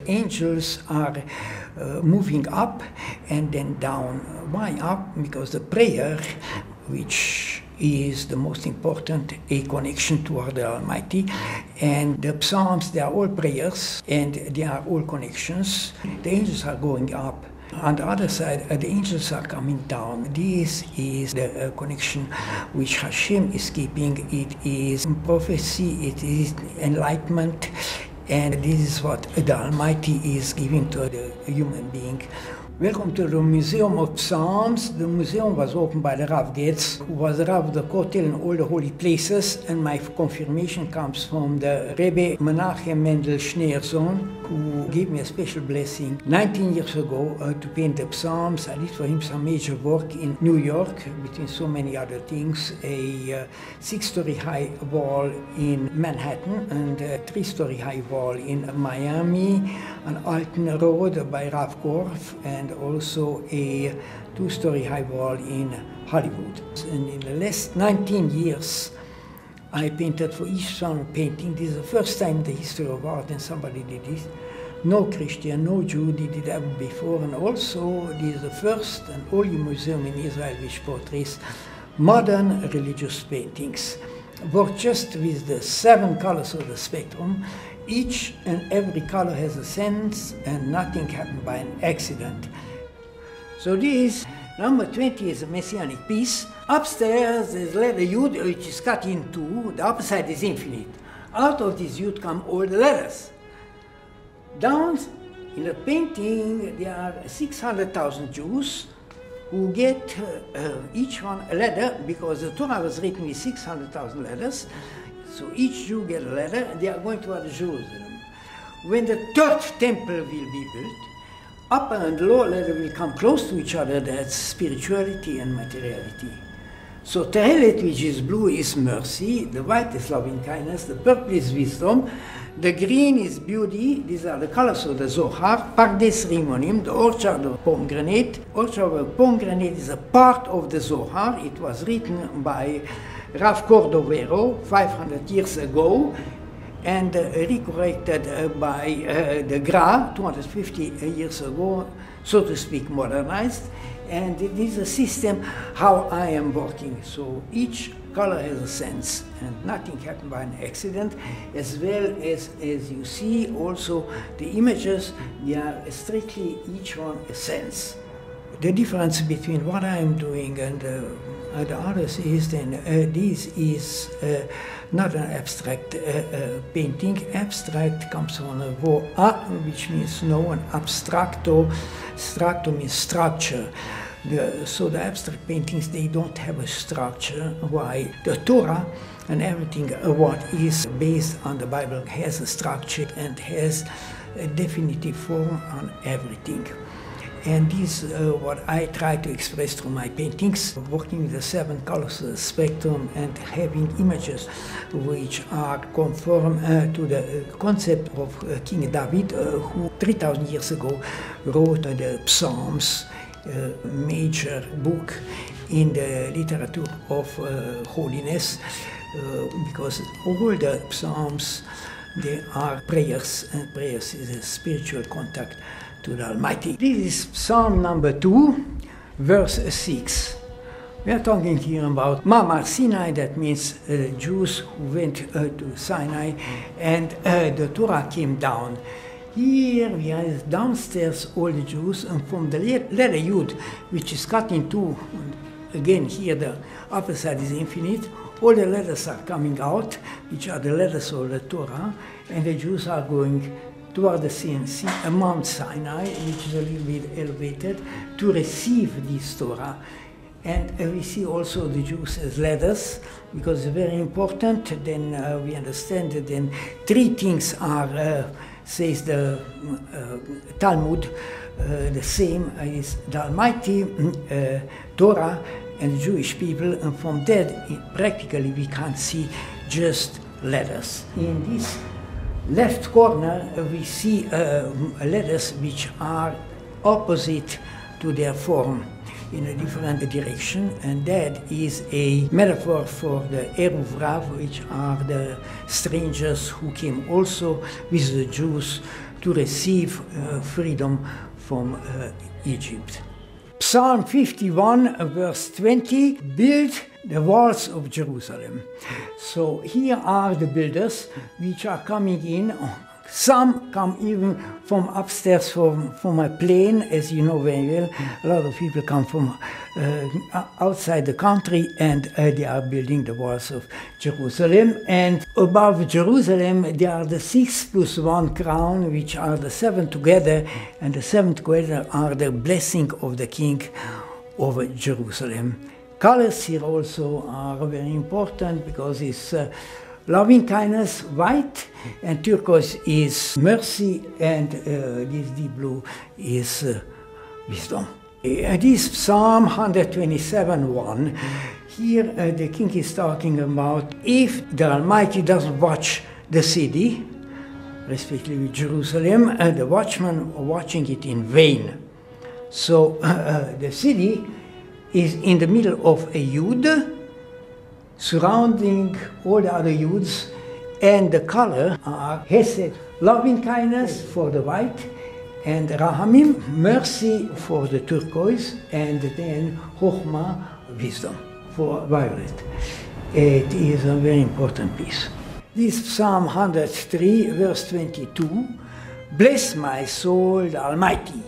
Angels are moving up and then down. Why up? Because the prayer, which is the most important, a connection toward the Almighty, and the Psalms, they are all prayers and they are all connections. The angels are going up. On the other side, the angels are coming down. This is the connection which Hashem is keeping. It is prophecy, it is enlightenment, and this is what the Almighty is giving to the human being. Welcome to the Museum of Psalms. The museum was opened by the Rav Getz, who was the Rav of the Kotel and all the holy places, and my confirmation comes from the Rebbe Menachem Mendel Schneersohn, who gave me a special blessing 19 years ago to paint the Psalms. I did for him some major work in New York, between so many other things, a 6-story high wall in Manhattan and a 3-story high wall in Miami, on Alton Road by Rav Korf, and also a 2-story high wall in Hollywood. And in the last 19 years, I painted for each Psalm painting. This is the first time in the history of art and somebody did this. No Christian, no Jew did it ever before, and also this is the first and only museum in Israel which portrays modern religious paintings. Work just with the 7 colors of the spectrum. Each and every color has a sense, and nothing happened by an accident. So this, number 20, is a messianic piece. Upstairs is letter Yud, which is cut in two. The upper side is infinite. Out of this Yud come all the letters. Down in the painting, there are 600,000 Jews who get each one a letter, because the Torah was written with 600,000 letters. So each Jew gets a letter, and they are going toward Jerusalem. When the third temple will be built, upper and lower letter will come close to each other. That's spirituality and materiality. So Tehelet, which is blue, is mercy, the white is loving kindness, the purple is wisdom, the green is beauty. These are the colors of the Zohar. Pardes Rimonim, the orchard of pomegranate. Orchard of pomegranate is a part of the Zohar. It was written by Rav Cordovero 500 years ago, and recorrected by the Gra 250 years ago, so to speak, modernized. And it is a system how I am working. So each color has a sense, and nothing happened by an accident, as well as you see also the images, they are strictly each one a sense. The difference between what I am doing and the others is then this is not an abstract painting. Abstract comes from a word which means no, and abstracto means structure. So the abstract paintings, they don't have a structure. Why? The Torah and everything what is based on the Bible has a structure and has a definitive form on everything. And this is what I try to express through my paintings, working with the 7 colors of the spectrum and having images which are conform to the concept of King David, who 3,000 years ago wrote the Psalms, a major book in the literature of holiness, because all the Psalms, they are prayers, and prayers is a spiritual contact to the Almighty. This is Psalm number 2, verse 6. We are talking here about Mamar Sinai, that means Jews who went to Sinai, and the Torah came down. Here we are downstairs, all the Jews, and from the letter Yud, which is cut in two, again here the upper side is infinite, all the letters are coming out, which are the letters of the Torah, and the Jews are going toward the Mount Sinai, which is a little bit elevated, to receive this Torah. And we see also the Jews as letters, because it's very important. Then we understand that then 3 things are, says the Talmud, the same is the Almighty, Torah, and the Jewish people, and from that practically we can't see just letters. In this left corner we see letters which are opposite to their form in a different direction, and that is a metaphor for the Eruv Rav, which are the strangers who came also with the Jews to receive freedom from Egypt. Psalm 51, verse 20, build the walls of Jerusalem. So here are the builders which are coming in. Some come even from upstairs from a plane, as you know very well. A lot of people come from outside the country, and they are building the walls of Jerusalem. And above Jerusalem, there are the 6 plus 1 crown, which are the 7 together, and the 7 together are the blessing of the king over Jerusalem. Colors here also are very important because it's loving kindness, white, and turquoise is mercy, and this deep blue is wisdom. This Psalm 127:1, here the king is talking about if the Almighty doesn't watch the city, respectively Jerusalem, the watchman are watching it in vain. So the city is in the middle of a Yud, surrounding all the other Yuds, and the color are Hesed, loving kindness for the white, and Rahamim, mercy for the turquoise, and then Chokhmah, wisdom for violet. It is a very important piece. This Psalm 103, verse 22, bless my soul, the Almighty.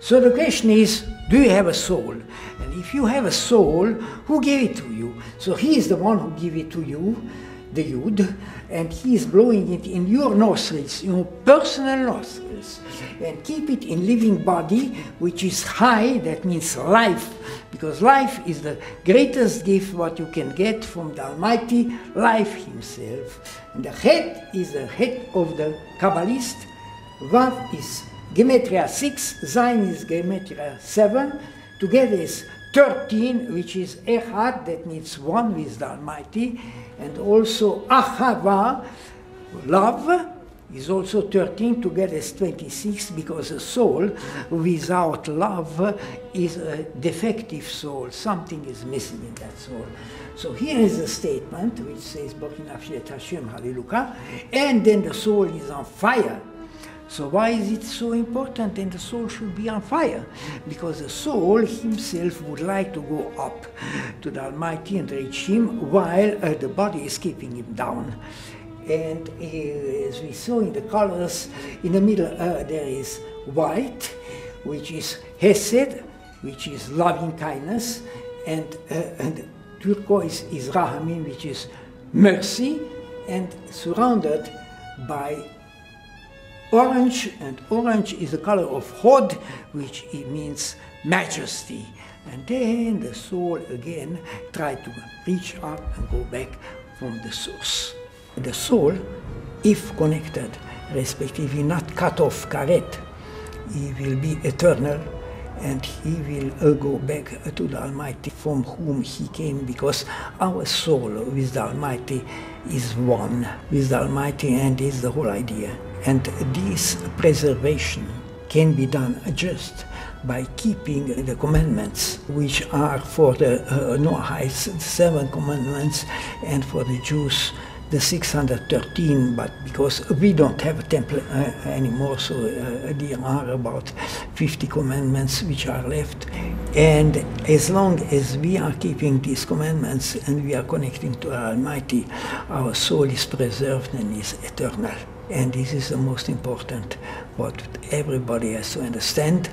So the question is, do you have a soul? And if you have a soul, who gave it to you? So he is the one who gave it to you, the Yud, and he is blowing it in your nostrils, your personal nostrils, and keep it in living body, which is high, that means life, because life is the greatest gift what you can get from the Almighty, life himself. And the head is the head of the Kabbalist, Vav is Gematria 6, Zayin is Gematria 7, together is 13, which is Echad, that means one with the Almighty, and also Ahava, love, is also 13, together is 26, because a soul without love is a defective soul, something is missing in that soul. So here is a statement which says, Bochi nafshi et Hashem, hallelujah, and then the soul is on fire. So why is it so important and the soul should be on fire? Because the soul himself would like to go up to the Almighty and reach him, while the body is keeping him down. And as we saw in the colors, in the middle there is white, which is Hesed, which is loving kindness, and turquoise is Rahamim, which is mercy, and surrounded by orange, and orange is the color of Hod, which means majesty. And then the soul again tried to reach up and go back from the source. The soul, if connected, respectively not cut off, karet, he will be eternal, and he will go back to the Almighty from whom he came, because our soul with the Almighty is one with the Almighty, and is the whole idea. And this preservation can be done just by keeping the commandments, which are for the Noahites, the 7 commandments, and for the Jews, the 613, but because we don't have a temple anymore, so there are about 50 commandments which are left. And as long as we are keeping these commandments and we are connecting to our Almighty, our soul is preserved and is eternal. And this is the most important, what everybody has to understand.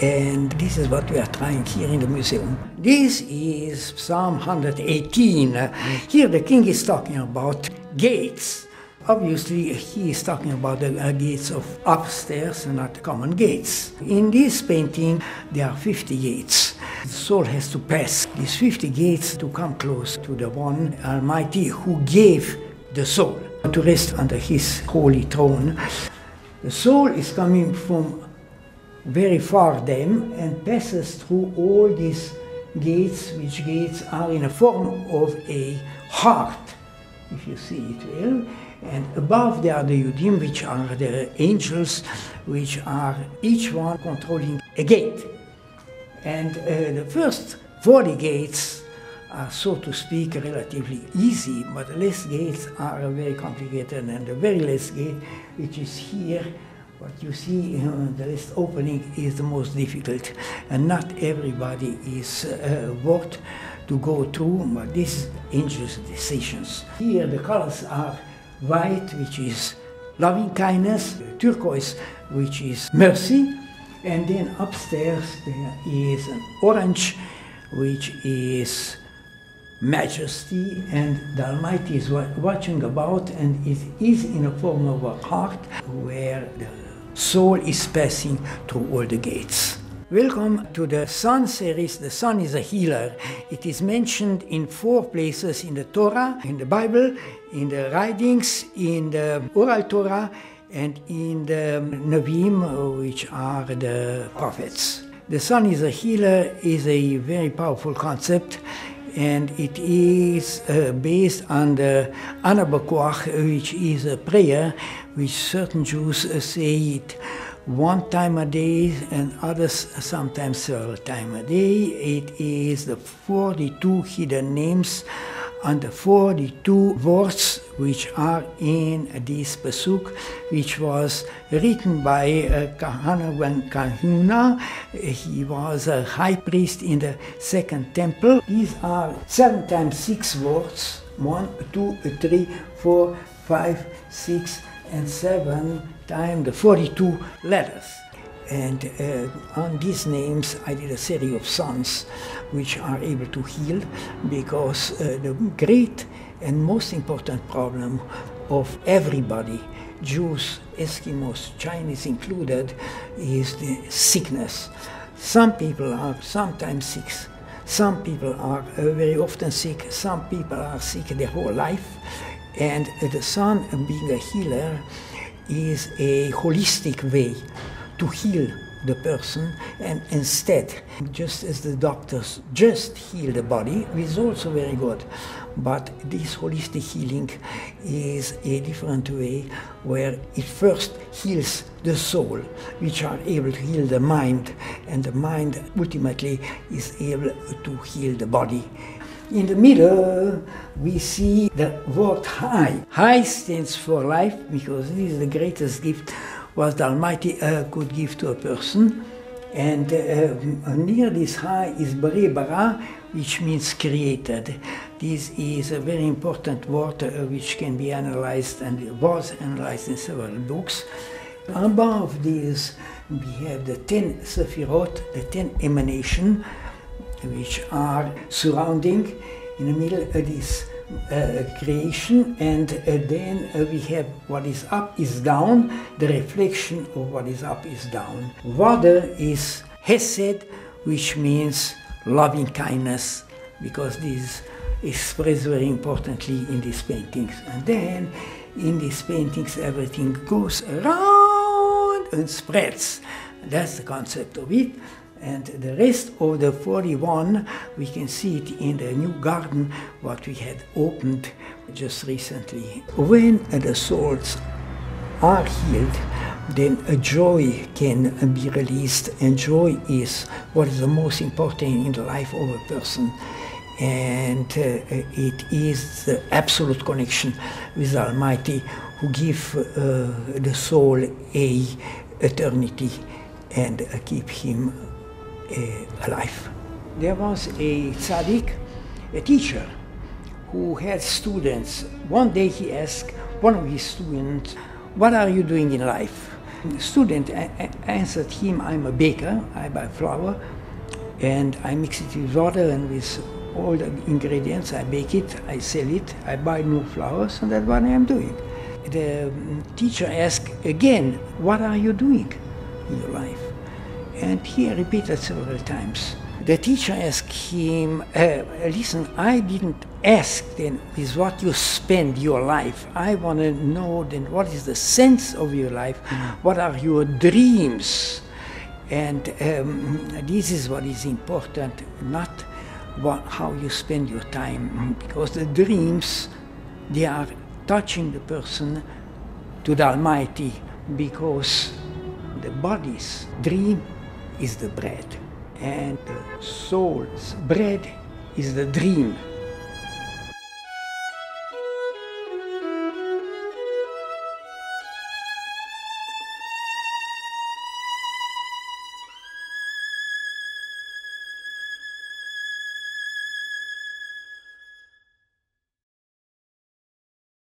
And this is what we are trying here in the museum. This is Psalm 118. Here the king is talking about gates. Obviously, he is talking about the gates of upstairs and not the common gates. In this painting, there are 50 gates. The soul has to pass these 50 gates to come close to the one Almighty who gave the soul to rest under his holy throne. The soul is coming from very far them and passes through all these gates, which gates are in a form of a heart, if you see it well. And above there are the Yudim, which are the angels, which are each one controlling a gate. And the first 40 gates are, so to speak, relatively easy, but the last gates are very complicated, and the very last gate, which is here, What you see, the list opening is the most difficult, and not everybody is worth to go through, but this is Angel's Decisions. Here the colors are white, which is loving kindness, turquoise, which is mercy, and then upstairs there is an orange, which is majesty, and the Almighty is watching about, and it is in a form of a heart where the soul is passing through all the gates. Welcome to the Sun series. The Sun is a healer. It is mentioned in 4 places in the Torah, in the Bible, in the writings, in the Oral Torah, and in the Nevi'im, which are the prophets. The Sun is a healer is a very powerful concept, and it is based on the Ana Bekoach, which is a prayer which certain Jews say it 1 time a day and others sometimes several times a day. It is the 42 hidden names and the 42 words which are in this pasuk, which was written by Kahana ben Kahuna. He was a high priest in the Second Temple. These are 7 times 6 words, 1, 2, 3, 4, 5, 6, and 7 times the 42 letters. And on these names I did a series of songs which are able to heal, because the great and most important problem of everybody, Jews, Eskimos, Chinese included, is the sickness. Some people are sometimes sick, some people are very often sick, some people are sick their whole life, and the Sun, being a healer, is a holistic way to heal the person, and instead, just as the doctors just heal the body, which is also very good, but this holistic healing is a different way, where it first heals the soul, which are able to heal the mind, and the mind ultimately is able to heal the body. In the middle, we see the word high. High stands for life, because this is the greatest gift what the Almighty could give to a person. And near this high is Barei Bara, which means created. This is a very important word which can be analyzed, and was analyzed in several books. Above this, we have the 10 Sephirot, the 10 emanations, which are surrounding in the middle of this creation, and then we have what is up is down, the reflection of what is up is down. Water is Hesed, which means loving kindness, because this is expressed very importantly in these paintings. And then in these paintings everything goes around and spreads. That's the concept of it. And the rest of the 41, we can see it in the new garden what we had opened just recently. When the souls are healed, then a joy can be released, and joy is what is the most important in the life of a person. And it is the absolute connection with the Almighty, who give the soul a eternity and keep him alive. There was a tzaddik, a teacher, who had students. One day he asked one of his students, "What are you doing in life?" The student answered him, "I'm a baker, I buy flour, and I mix it with water, and with all the ingredients, I bake it, I sell it, I buy new flowers, and that's what I am doing." The teacher asked again, "What are you doing in your life?" And he repeated several times. The teacher asked him, "Listen, I didn't ask then with what you spend your life. I want to know then what is the sense of your life, what are your dreams?" And this is what is important, not how you spend your time, because the dreams, they are touching the person to the Almighty, because the body's dream is the bread, and the soul's bread is the dream.